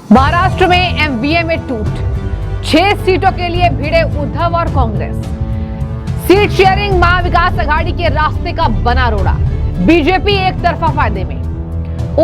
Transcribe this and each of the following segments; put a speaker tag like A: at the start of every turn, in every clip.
A: महाराष्ट्र में एमवीए में टूट, 6 सीटों के लिए भिड़े उद्धव और कांग्रेस। सीट शेयरिंग महाविकास आघाड़ी के रास्ते का बना रोड़ा, बीजेपी एक तरफा फायदे में।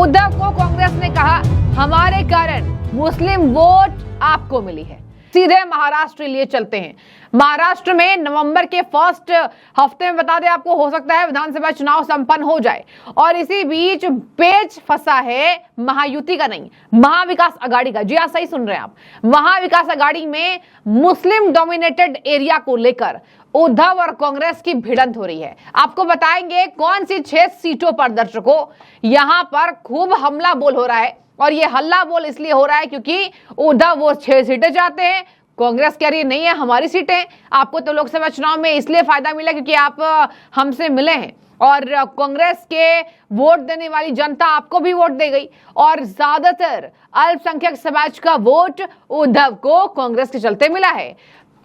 A: उद्धव को कांग्रेस ने कहा, हमारे कारण मुस्लिम वोट आपको मिली है। सीधे महाराष्ट्र लिए चलते हैं। महाराष्ट्र में नवंबर के फर्स्ट हफ्ते में बता दें आपको, हो सकता है विधानसभा चुनाव संपन्न हो जाए और इसी बीच पेच फंसा है महायुति का, नहीं महाविकास आघाड़ी का। जी हाँ, सही सुन रहे हैं आप। महाविकास आघाड़ी में मुस्लिम डोमिनेटेड एरिया को लेकर उद्धव और कांग्रेस की भिड़ंत हो रही है। आपको बताएंगे कौन सी 6 सीटों पर दर्शकों यहां पर खूब हमला बोल हो रहा है। और ये हल्ला बोल इसलिए हो रहा है क्योंकि उद्धव वो 6 सीटें चाहते हैं, कांग्रेस कह रही है नहीं है हमारी सीटें। आपको तो लोकसभा चुनाव में इसलिए फायदा मिला क्योंकि आप हमसे मिले हैं और कांग्रेस के वोट देने वाली जनता आपको भी वोट दे गई और ज्यादातर अल्पसंख्यक समाज का वोट उद्धव को कांग्रेस के चलते मिला है।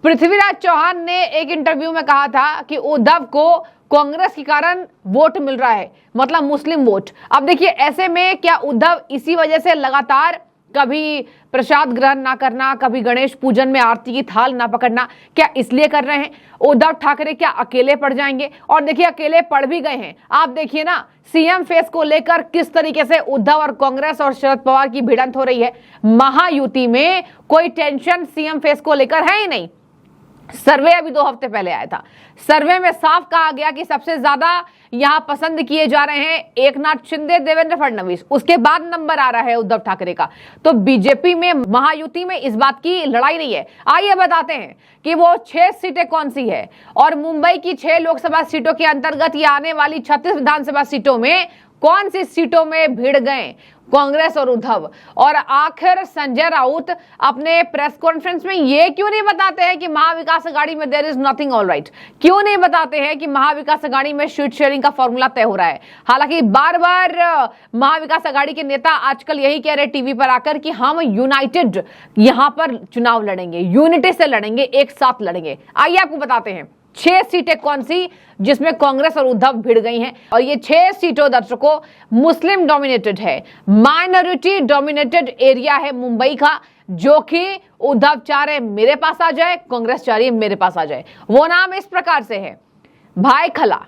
A: पृथ्वीराज चौहान ने एक इंटरव्यू में कहा था कि उद्धव को कांग्रेस के कारण वोट मिल रहा है, मतलब मुस्लिम वोट। अब देखिए, ऐसे में क्या उद्धव इसी वजह से लगातार कभी प्रसाद ग्रहण ना करना, कभी गणेश पूजन में आरती की थाल ना पकड़ना, क्या इसलिए कर रहे हैं? उद्धव ठाकरे क्या अकेले पड़ जाएंगे? और देखिए, अकेले पड़ भी गए हैं। आप देखिए ना, सीएम फेस को लेकर किस तरीके से उद्धव और कांग्रेस और शरद पवार की भिड़ंत हो रही है। महायुति में कोई टेंशन सीएम फेस को लेकर है ही नहीं। सर्वे अभी 2 हफ्ते पहले आया था। सर्वे में साफ कहा गया कि सबसे ज्यादा यहां पसंद किए जा रहे हैं एकनाथ शिंदे, देवेंद्र फडणवीस, उसके बाद नंबर आ रहा है उद्धव ठाकरे का। तो बीजेपी में, महायुति में इस बात की लड़ाई नहीं है। आइए बताते हैं कि वो 6 सीटें कौन सी है और मुंबई की 6 लोकसभा सीटों के अंतर्गत ये आने वाली 36 विधानसभा सीटों में कौन सी सीटों में भिड़ गए कांग्रेस और उद्धव। और आखिर संजय राउत अपने प्रेस कॉन्फ्रेंस में ये क्यों नहीं बताते हैं कि महाविकास आघाड़ी में there is nothing all right? क्यों नहीं बताते हैं कि महाविकास आघाड़ी में सीट शेयरिंग का फॉर्मूला तय हो रहा है? हालांकि बार बार महाविकास आघाड़ी के नेता आजकल यही कह रहे टीवी पर आकर कि हम यूनाइटेड यहां पर चुनाव लड़ेंगे, यूनिटी से लड़ेंगे, एक साथ लड़ेंगे। आइए आपको बताते हैं 6 सीटें कौन सी जिसमें कांग्रेस और उद्धव भिड़ गई हैं। और ये 6 सीटों दर्शकों मुस्लिम डोमिनेटेड है, माइनॉरिटी डोमिनेटेड एरिया है मुंबई का, जो कि उद्धव चाह रहे मेरे पास आ जाए, कांग्रेस चाह रही है मेरे पास आ जाए। वो नाम इस प्रकार से है: भायखला,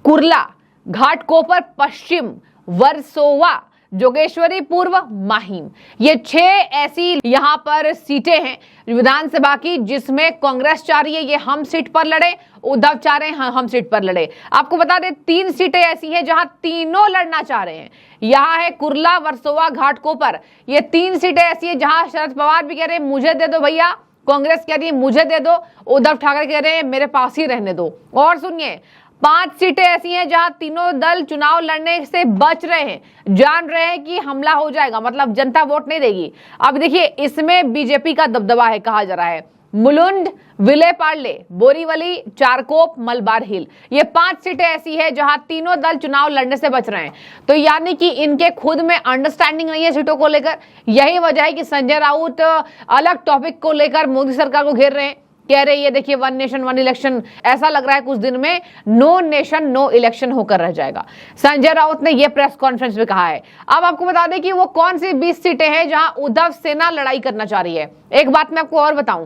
A: कुर्ला, घाटकोपर पश्चिम, वर्सोवा, जोगेश्वरी पूर्व, माहिम। ये 6 ऐसी यहां पर सीटें हैं विधानसभा की जिसमें कांग्रेस चाह रही है ये हम सीट पर लड़े, उद्धव चाह रहे हैं हम सीट पर लड़े। आपको बता दें 3 सीटें ऐसी हैं जहां तीनों लड़ना चाह रहे हैं। यहां है कुर्ला, वर्सोवा, घाटकोपर। ये 3 सीटें ऐसी हैं जहां शरद पवार भी कह रहे हैं मुझे दे दो भैया, कांग्रेस कह रही है मुझे दे दो, उद्धव ठाकरे कह रहे हैं मेरे पास ही रहने दो। और सुनिए, 5 सीटें ऐसी हैं जहां तीनों दल चुनाव लड़ने से बच रहे हैं, जान रहे हैं कि हमला हो जाएगा, मतलब जनता वोट नहीं देगी। अब देखिए, इसमें बीजेपी का दबदबा है, कहा जा रहा है। मुलुंड, विलेपार्ले, बोरीवली, चारकोप, मलबार हिल, ये 5 सीटें ऐसी है जहां तीनों दल चुनाव लड़ने से बच रहे हैं। तो यानी कि इनके खुद में अंडरस्टैंडिंग नहीं है सीटों को लेकर। यही वजह है कि संजय राउत अलग टॉपिक को लेकर मोदी सरकार को घेर रहे हैं, कह रहे ये देखिए 1 नेशन 1 इलेक्शन। ऐसा लग रहा है कुछ दिन में नो नेशन नो इलेक्शन होकर रह जाएगा। संजय राउत ने यह प्रेस कॉन्फ्रेंस में कहा है। अब आपको बता दें कि वो कौन सी 20 सीटें हैं जहां उद्धव सेना लड़ाई करना चाह रही है। एक बात मैं आपको और बताऊं,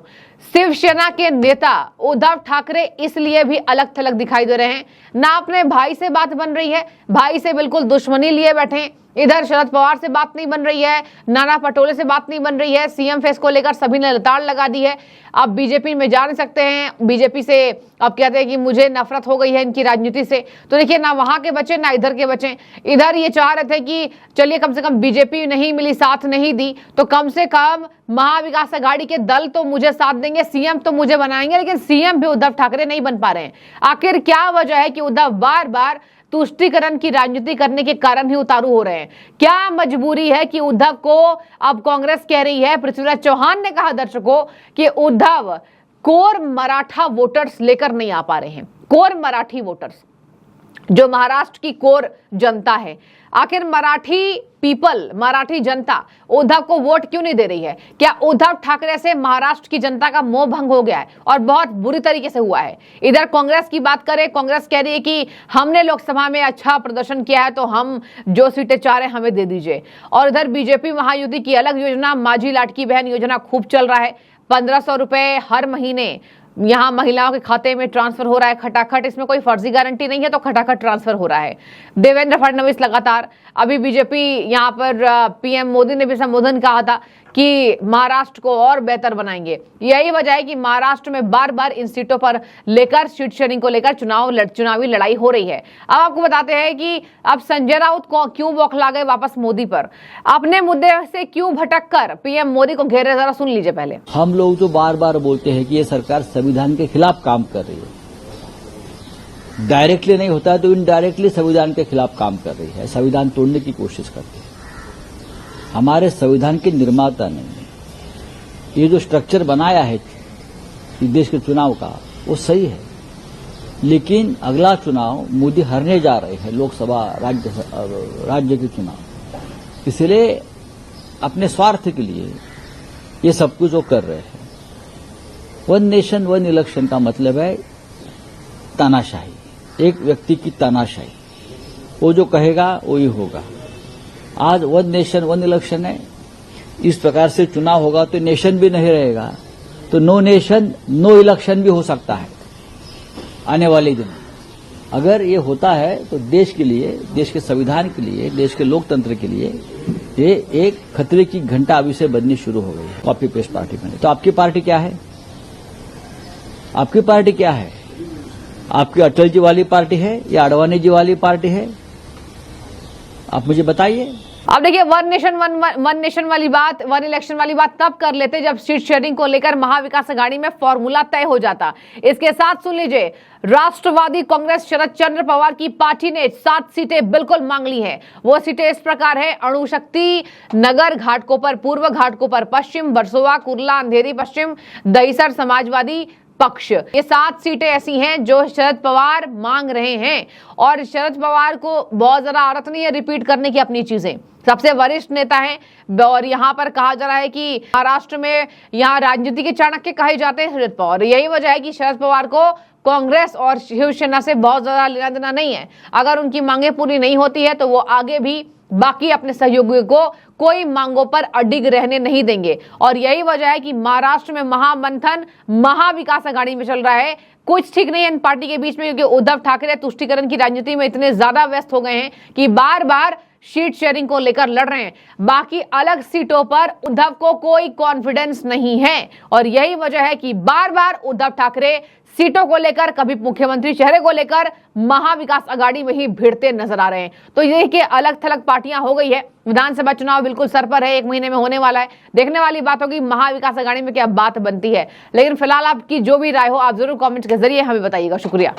A: शिवसेना के नेता उद्धव ठाकरे इसलिए भी अलग थलग दिखाई दे रहे हैं, ना अपने भाई से बात बन रही है, भाई से बिल्कुल दुश्मनी लिए बैठे हैं। इधर शरद पवार से बात नहीं बन रही है, नाना पटोले से बात नहीं बन रही है, सीएम फेस को लेकर सभी ने लताड़ लगा दी है। अब बीजेपी में जा नहीं सकते हैं, बीजेपी से अब कहते हैं कि मुझे नफरत हो गई है इनकी राजनीति से। तो देखिए, ना वहां के बचे ना इधर के बचे। इधर ये चाह रहे थे कि चलिए कम से कम बीजेपी नहीं मिली, साथ नहीं दी, तो कम से कम महाविकास आघाड़ी के दल तो मुझे साथ देंगे, सीएम तो मुझे बनाएंगे। लेकिन सीएम भी उद्धव ठाकरे नहीं बन पा रहे हैं। आखिर क्या वजह है कि उद्धव बार बार तुष्टीकरण की राजनीति करने के कारण ही उतारू हो रहे हैं? क्या मजबूरी है कि उद्धव को अब कांग्रेस कह रही है? पृथ्वीराज चौहान ने कहा दर्शकों कि उद्धव कोर मराठा वोटर्स लेकर नहीं आ पा रहे हैं। कोर मराठी वोटर्स, जो महाराष्ट्र की कोर जनता है। आखिर मराठी पीपल, मराठी जनता उद्धव को वोट क्यों नहीं दे रही है? क्या उद्धव ठाकरे से महाराष्ट्र की जनता का मोह भंग हो गया है और बहुत बुरी तरीके से हुआ है? इधर कांग्रेस की बात करें, कांग्रेस कह रही है कि हमने लोकसभा में अच्छा प्रदर्शन किया है तो हम जो सीटें चाह रहे हैं हमें दे दीजिए। और इधर बीजेपी महायुति की अलग योजना माझी लाडकी बहन योजना खूब चल रहा है। 1500 रुपए हर महीने यहां महिलाओं के खाते में ट्रांसफर हो रहा है खटाखट। इसमें कोई फर्जी गारंटी नहीं है तो खटाखट ट्रांसफर हो रहा है। देवेंद्र फडणवीस लगातार, अभी बीजेपी यहां पर पीएम मोदी ने भी संबोधन कहा था कि महाराष्ट्र को और बेहतर बनाएंगे। यही वजह है कि महाराष्ट्र में बार बार इन सीटों पर लेकर, सीट शेयरिंग को लेकर चुनावी लड़ाई हो रही है। अब आपको बताते हैं कि अब संजय राउत को क्यों बौखला गए वापस मोदी पर, अपने मुद्दे से क्यों भटक कर पीएम मोदी को घेरे। जरा सुन लीजिए पहले।
B: हम लोग तो बार बार बोलते हैं कि ये सरकार संविधान के खिलाफ काम कर रही है। डायरेक्टली नहीं होता है तो इनडायरेक्टली संविधान के खिलाफ काम कर रही है, संविधान तोड़ने की कोशिश करती है। हमारे संविधान के निर्माता नहीं है। ये जो स्ट्रक्चर बनाया है देश के चुनाव का वो सही है, लेकिन अगला चुनाव मोदी हारने जा रहे हैं, लोकसभा राज्य के चुनाव। इसलिए अपने स्वार्थ के लिए ये सब कुछ वो कर रहे हैं। वन नेशन वन इलेक्शन का मतलब है तानाशाही, एक व्यक्ति की तानाशाही। वो जो कहेगा वो ही होगा। आज वन नेशन वन इलेक्शन है, इस प्रकार से चुनाव होगा तो नेशन भी नहीं रहेगा, तो नो नेशन नो इलेक्शन भी हो सकता है आने वाले दिन। अगर ये होता है तो देश के लिए, देश के संविधान के लिए, देश के लोकतंत्र के लिए ये एक खतरे की घंटा अभी से बजनी शुरू हो गई है। कॉपी पेस्ट पार्टी बने। तो आपकी पार्टी क्या है? आपकी पार्टी क्या है? आपकी अटल जी वाली पार्टी है या आडवाणी जी वाली पार्टी है? आप मुझे बताइए।
A: अब देखिए, वन नेशन वाली बात, वन इलेक्शन वाली बात तब कर लेते जब सीट शेयरिंग को लेकर महाविकास अघाड़ी में फॉर्मूला तय हो जाता। इसके साथ सुन लीजिए, राष्ट्रवादी कांग्रेस शरद चंद्र पवार की पार्टी ने 7 सीटें बिल्कुल मांग ली हैं। वो सीटें इस प्रकार है: अणुशक्ति नगर घाटकोपर पूर्व, घाटकोपर पश्चिम, बरसोवा, कुर्ला, अंधेरी पश्चिम, दहिसर समाजवादी पक्ष। ये 7 सीटें ऐसी हैं जो शरद पवार मांग रहे हैं। और शरद पवार को बहुत ज्यादा आदत नहीं है रिपीट करने की अपनी चीजें। सबसे वरिष्ठ नेता हैं और यहाँ पर कहा जा रहा है कि महाराष्ट्र में यहाँ राजनीति के चाणक्य कहे जाते हैं शरद पवार। यही वजह है कि शरद पवार को कांग्रेस और शिवसेना से बहुत ज्यादा लेना देना नहीं है। अगर उनकी मांगे पूरी नहीं होती है तो वो आगे भी बाकी अपने सहयोगियों को कोई मांगों पर अडिग रहने नहीं देंगे। और यही वजह है कि महाराष्ट्र में महामंथन महाविकास अघाड़ी में चल रहा है। कुछ ठीक नहीं है इन पार्टी के बीच में, क्योंकि उद्धव ठाकरे तुष्टीकरण की राजनीति में इतने ज्यादा व्यस्त हो गए हैं कि बार बार सीट शेयरिंग को लेकर लड़ रहे हैं। बाकी अलग सीटों पर उद्धव को कोई कॉन्फिडेंस नहीं है। और यही वजह है कि बार बार उद्धव ठाकरे सीटों को लेकर, कभी मुख्यमंत्री चेहरे को लेकर महाविकास अघाड़ी में ही भिड़ते नजर आ रहे हैं। तो ये कि अलग थलग पार्टियां हो गई है। विधानसभा चुनाव बिल्कुल सर पर है, 1 महीने में होने वाला है। देखने वाली बात होगी महाविकास अघाड़ी में क्या बात बनती है। लेकिन फिलहाल आपकी जो भी राय हो आप जरूर कमेंट के जरिए हमें बताइएगा। शुक्रिया।